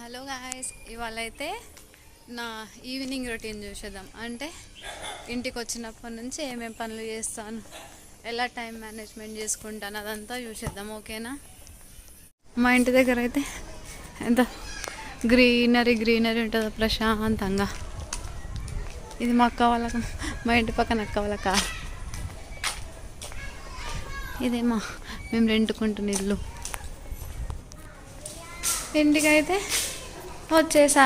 Hello guys, ఇవాళ అయితే నా ఈవినింగ్ రొటీన్ చూసేద్దాం. అంటే ఇంటికి వచ్చినప్పటి నుంచి ఏమేమి పనులు చేస్తాను, ఎలా టైం మేనేజ్మెంట్ చేసుకుంటాను, అదంతా చూసేద్దాం. ఓకేనా? మా ఇంటి దగ్గర అయితే ఎంత గ్రీనరీ గ్రీనరీ ఉంటుందో ప్రశాంతంగా. ఇది మా అక్క వాళ్ళ, మా ఇంటి పక్కన అక్క వాళ్ళ కార్. ఇదేమా మేము రెంటుకుంటున్న ఇల్లు. ఇంటికైతే వచ్చేసా.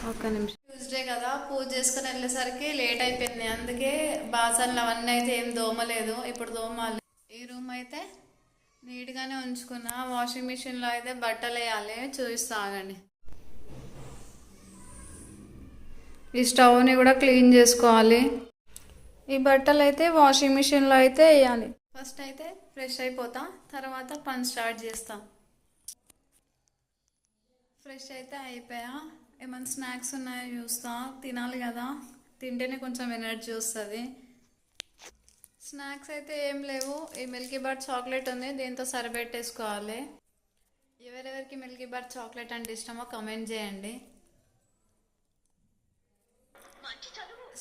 ఒక్క నిమిషం. ట్యూస్డే కదా, పూజ చేసుకుని వెళ్ళేసరికి లేట్ అయిపోయింది. అందుకే బాసన్లు అవన్నీ అయితే ఏం దోమలేదు, ఇప్పుడు దోమాలి. ఈ రూమ్ అయితే నీట్గానే ఉంచుకున్నా. వాషింగ్ మిషన్లో అయితే బట్టలు వేయాలి, చూపిస్తానండి. ఈ స్టవ్ని కూడా క్లీన్ చేసుకోవాలి. ఈ బట్టలు అయితే వాషింగ్ మిషన్లో అయితే వేయాలి. ఫస్ట్ అయితే ఫ్రెష్ అయిపోతా, తర్వాత పని స్టార్ట్ చేస్తా. ఫ్రెష్ అయితే అయిపోయా. ఏమైనా స్నాక్స్ ఉన్నాయో చూస్తా, తినాలి కదా, తింటేనే కొంచెం ఎనర్జీ వస్తుంది. స్నాక్స్ అయితే ఏం లేవు. ఈ మిల్కీ బార్ చాక్లెట్ ఉంది, దీంతో సరిపెట్టేసుకోవాలి. ఎవరెవరికి మిల్కీ బార్ చాక్లెట్ అంటే ఇష్టమో కమెంట్ చేయండి.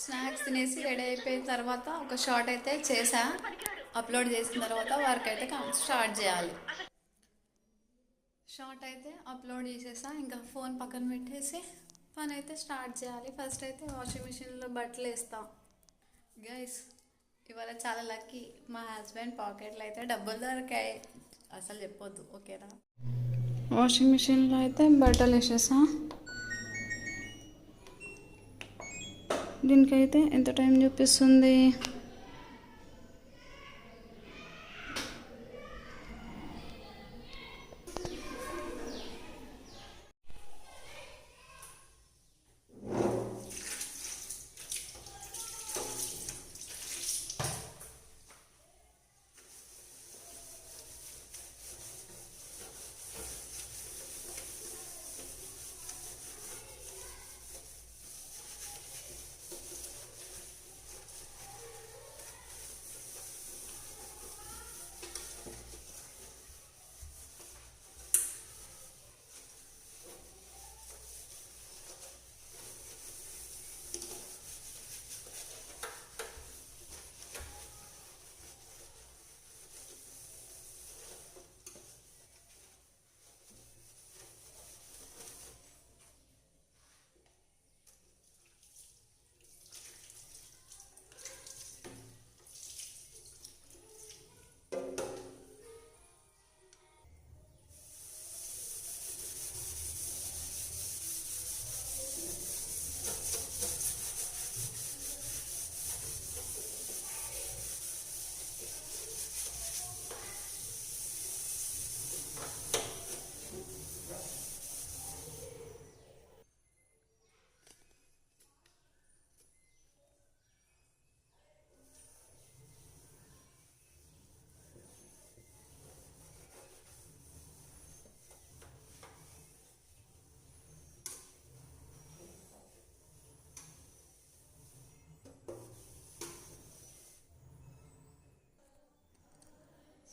స్నాక్స్ తినేసి రెడీ అయిపోయిన తర్వాత ఒక షార్ట్ అయితే చేసా. అప్లోడ్ చేసిన తర్వాత వర్క్ అయితే స్టార్ట్ చేయాలి. షార్ట్ అయితే అప్లోడ్ చేసేసా, ఇంకా ఫోన్ పక్కన పెట్టేసి పని అయితే స్టార్ట్ చేయాలి. ఫస్ట్ అయితే వాషింగ్ మిషన్లో బట్టలు వేస్తాం. గైస్, ఇవాళ చాలా లక్కీ. మా హస్బెండ్ పాకెట్లో అయితే డబ్బులు దొరికాయి, అసలు చెప్పొద్దు. ఓకేనా? వాషింగ్ మిషన్లో అయితే బట్టలు వేసేసా. దీనికైతే ఎంత టైం చూపిస్తుంది?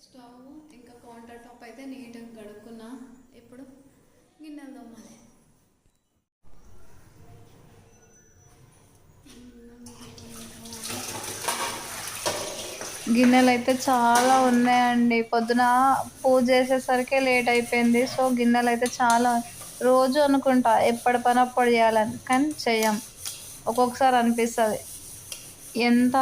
స్టవ్ ఇంకా కౌంటర్ టాప్ అయితే నీట్గా కడుక్కున్నా. ఇప్పుడు గిన్నెలు తోమాలి. గిన్నెలు అయితే చాలా ఉన్నాయండి. పొద్దున పూజ చేసేసరికి లేట్ అయిపోయింది. సో గిన్నెలు అయితే చాలా, రోజు అనుకుంటా ఎప్పటి పని అప్పుడు చేయాలని, కానీ చెయ్యం. ఒక్కొక్కసారి అనిపిస్తుంది ఎంత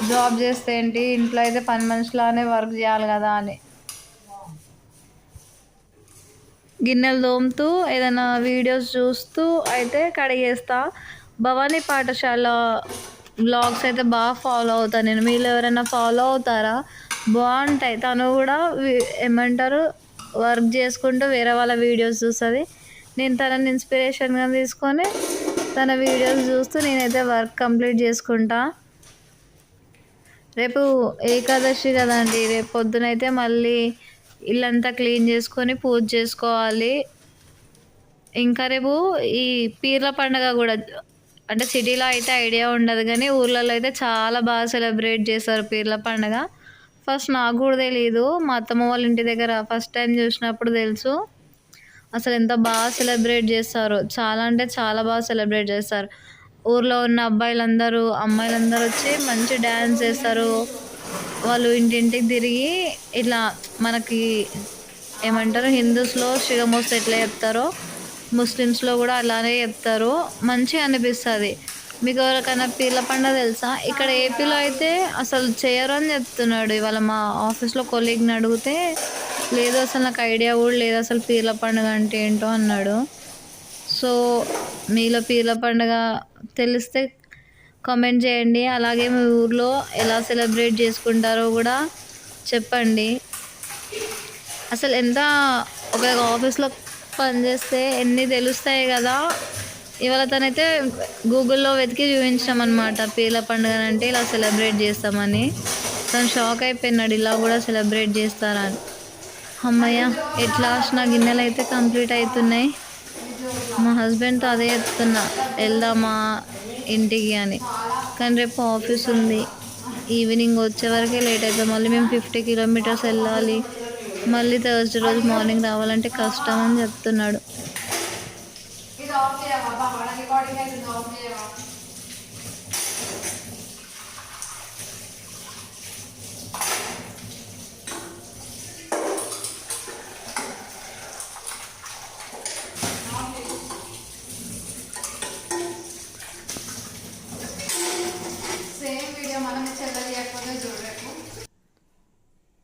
జాబ్ చేస్తే ఏంటి, ఇంట్లో అయితే పని మనిషిలానే వర్క్ చేయాలి కదా అని. గిన్నెలు తోముతూ ఏదైనా వీడియోస్ చూస్తూ అయితే కడిగేస్తా. భవానీ పాఠశాల బ్లాగ్స్ అయితే బాగా ఫాలో అవుతాను నేను. మీరు ఎవరైనా ఫాలో అవుతారా? బాగుంటాయి. తను కూడా ఏమంటారు, వర్క్ చేసుకుంటూ వేరే వాళ్ళ వీడియోస్ చూస్తుంది. నేను తనని ఇన్స్పిరేషన్గా తీసుకొని తన వీడియోస్ చూస్తూ నేనైతే వర్క్ కంప్లీట్ చేసుకుంటా. రేపు ఏకాదశి కదండి, రేపు పొద్దునైతే మళ్ళీ ఇల్లంతా క్లీన్ చేసుకొని పూజ చేసుకోవాలి. ఇంకా రేపు ఈ పీర్ల పండుగ కూడా అంటే సిటీలో అయితే ఐడియా ఉండదు కానీ ఊర్లలో అయితే చాలా బాగా సెలబ్రేట్ చేస్తారు పీర్ల పండుగ. ఫస్ట్ నాకు కూడా తెలీదు. మా అత్తమ్మ వాళ్ళ ఇంటి దగ్గర ఫస్ట్ టైం చూసినప్పుడు తెలుసు. అసలు ఎంత బాగా సెలబ్రేట్ చేస్తారో. చాలా అంటే చాలా బాగా సెలబ్రేట్ చేస్తారు. ఊర్లో ఉన్న అబ్బాయిలందరూ, అమ్మాయిలందరూ వచ్చి మంచి డాన్స్ చేస్తారు. వాళ్ళు ఇంటింటికి తిరిగి ఇట్లా మనకి ఏమంటారు హిందూస్‌లో 'శివమోత్స' ఎట్లా చెప్తారో, ముస్లిమ్స్‌లో గూడా అలానే చెప్తారు. మంచిగా అనిపిస్తది. మీకు ఎవరికైనా పీర్ల పండగ తెలుసా? ఇక్కడ ఏపీలో అయితే అసలు చేయరు అని చెప్తున్నాడు. ఇవాళ మా ఆఫీస్‌లో కొలీగ్‌ని అడిగితే, లేదు అసలు నాకు ఐడియా గూడా లేదు అసలు పీర్ల పండుగ అంటే ఏంటో అన్నాడు. సో, మీలో పీర్ల పండుగ తెలిస్తే కామెంట్ చేయండి. అలాగే మీ ఊర్లో ఎలా సెలబ్రేట్ చేసుకుంటారో గూడా చెప్పండి. అసలు ఎంత ఒక ఆఫీస్‌లో పనిచేస్తే ఎన్ని తెలుస్తాయి గదా! ఇవాళ తనైతే గూగుల్‌లో వెతికి చూయించామనమాట. పీర్ల పండుగనంటే ఇలా సెలబ్రేట్ చేస్తామని. తను షాక్ అయిపోయినాడు. ఇలా గూడా సెలబ్రేట్ చేస్తారా అని. హమ్మయ్య! ఎట్ లాస్ట్ నా గిన్నెలైతే కంప్లీట్ అయితున్నాయి. మా హస్బెండ్‌తో అదే చెప్తున్నా. ఎళ్దామా ఇంటికి అని. కానీ రేపు ఆఫీస్ ఉంది. ఈవినింగ్ వచ్చే వరకే లేట్ అయితది. మళ్ళీ మేము 50 కిలోమీటర్స్ ఎళ్ళాలి. మళ్ళీ థర్స్‌డే రోజు మార్నింగ్ రావాలంటే కష్టం అని చెప్తున్నాడు.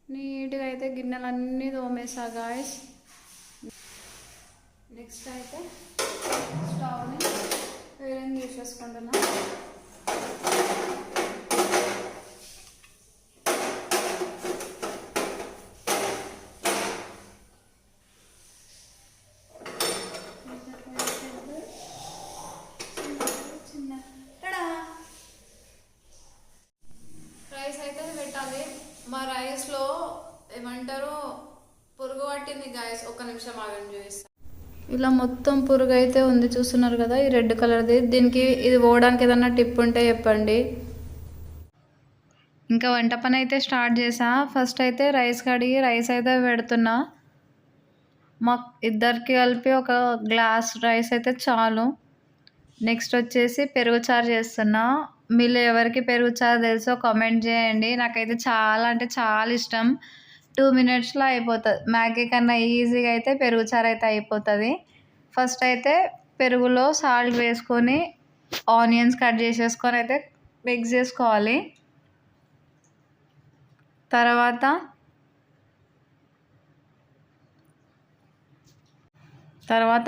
నీట్‌గా అయితే గిన్నెలన్నీ తోమేసా గాయ్స్. నెక్స్ట్ అయితే స్టవ్‌ని వేరేం చేసేసుకుంటున్నా. రైస్ అయితే పెట్టాలి. మా రైస్లో ఏమంటారు పురుగు పట్టింది గాయస్. ఒక్క నిమిషం ఆగండి చూపిస్తాను. ఇలా మొత్తం పురుగు అయితే ఉంది చూస్తున్నారు కదా, ఈ రెడ్ కలర్ది. దీనికి ఇది పోవడానికి ఏదన్నా టిప్ ఉంటే చెప్పండి. ఇంకా వంట పని అయితే స్టార్ట్ చేసా. ఫస్ట్ అయితే రైస్ కడిగి రైస్ అయితే పెడుతున్నా. మా ఇద్దరికి కలిపి ఒక గ్లాస్ రైస్ అయితే చాలు. నెక్స్ట్ వచ్చేసి పెరుగు చారు చేస్తున్నా. మీలో ఎవరికి పెరుగు చారు తెలుసో కామెంట్ చేయండి. నాకైతే చాలా అంటే చాలా ఇష్టం. 2 మినిట్స్‌లో అయిపోతుంది. మ్యాగీ కన్నా ఈజీగా అయితే పెరుగు చారు అయితే అయిపోతుంది. ఫస్ట్ అయితే పెరుగులో సాల్ట్ వేసుకొని ఆనియన్స్ కట్ చేసేసుకొని అయితే మిక్స్ చేసుకోవాలి. తర్వాత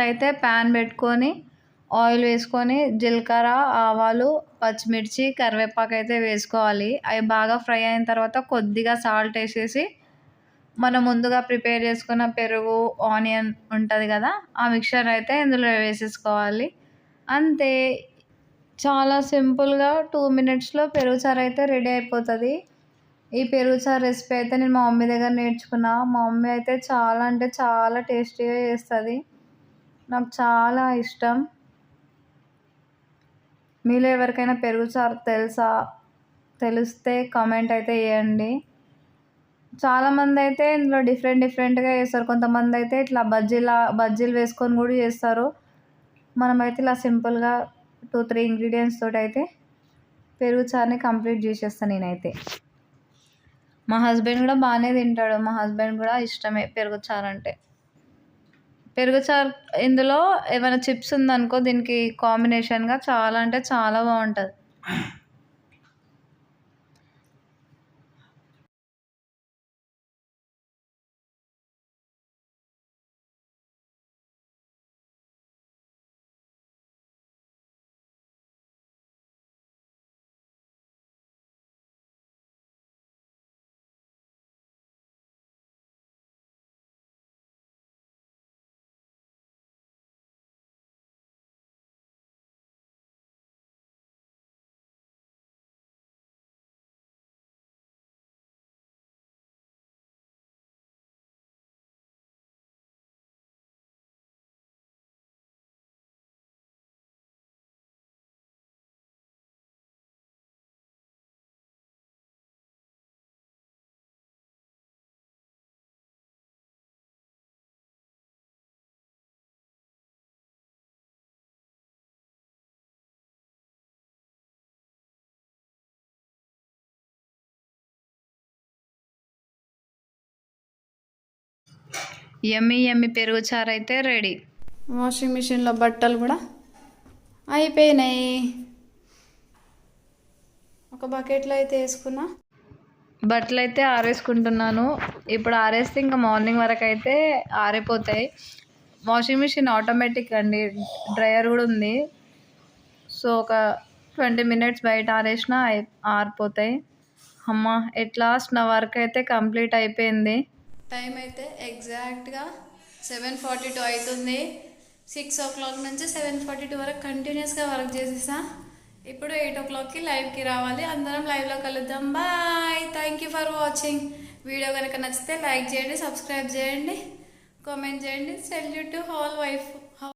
అయితే ప్యాన్ పెట్టుకొని ఆయిల్ వేసుకొని జీలకర్ర, ఆవాలు, పచ్చిమిర్చి, కరివేపాకు అయితే వేసుకోవాలి. అవి బాగా ఫ్రై అయిన తర్వాత కొద్దిగా సాల్ట్ వేసేసి మనం ముందుగా ప్రిపేర్ చేసుకున్న పెరుగు, ఆనియన్ ఉంటుంది కదా, ఆ మిక్చర్ అయితే ఇందులో వేసేసుకోవాలి. అంతే. చాలా సింపుల్గా 2 మినిట్స్లో పెరుగు చారు అయితే రెడీ అయిపోతుంది. ఈ పెరుగు చారు రెసిపీ అయితే నేను మా మమ్మీ దగ్గర నేర్చుకున్నా. మా మమ్మీ అయితే చాలా అంటే చాలా టేస్టీగా చేస్తుంది. నాకు చాలా ఇష్టం. మీలో ఎవరికైనా పెరుగు చారు తెలిస్తే కామెంట్ అయితే చేయండి. చాలామంది అయితే ఇందులో డిఫరెంట్గా చేస్తారు. కొంతమంది అయితే ఇట్లా బజ్జీలు వేసుకొని కూడా చేస్తారు. మనమైతే ఇలా సింపుల్గా 2-3 ఇంగ్రీడియంట్స్ తోటి అయితే పెరుగు చారుని కంప్లీట్ చేసేస్తాను నేనైతే. మా హస్బెండ్ కూడా బాగానే తింటాడు. మా హస్బెండ్ కూడా ఇష్టమే పెరుగు చారు అంటే. పెరుగు చారు ఇందులో ఏమైనా చిప్స్ ఉందనుకో దీనికి కాంబినేషన్గా చాలా అంటే చాలా బాగుంటుంది. యమ్మీ యమ్మీ పెరుగు చారు అయితే రెడీ. వాషింగ్ మిషన్లో బట్టలు కూడా అయిపోయినాయి. ఒక బకెట్లో అయితే వేసుకున్నా. బట్టలు అయితే ఆరేసుకుంటున్నాను. ఇప్పుడు ఆరేస్తే ఇంకా మార్నింగ్ వరకు అయితే ఆరిపోతాయి. వాషింగ్ మిషన్ ఆటోమేటిక్ అండి, డ్రయర్ కూడా ఉంది. సో ఒక 20 మినిట్స్ బయట ఆరేసిన ఆరిపోతాయి. అమ్మ ఎట్ లాస్ట్ నా వర్క్ అయితే కంప్లీట్ అయిపోయింది. టైం అయితే ఎగ్జాక్ట్గా 7:42 అవుతుంది. 6 o'clock నుంచి 7:42 వరకు కంటిన్యూస్గా వర్క్ చేసేసా. ఇప్పుడు 8 o'clockకి లైవ్కి రావాలి. అందరం లైవ్లో కలుద్దాం. Bye. Thank you for watching. Video కనుక నచ్చితే లైక్ చేయండి, సబ్స్క్రైబ్ చేయండి, కామెంట్ చేయండి. Salute to all wife.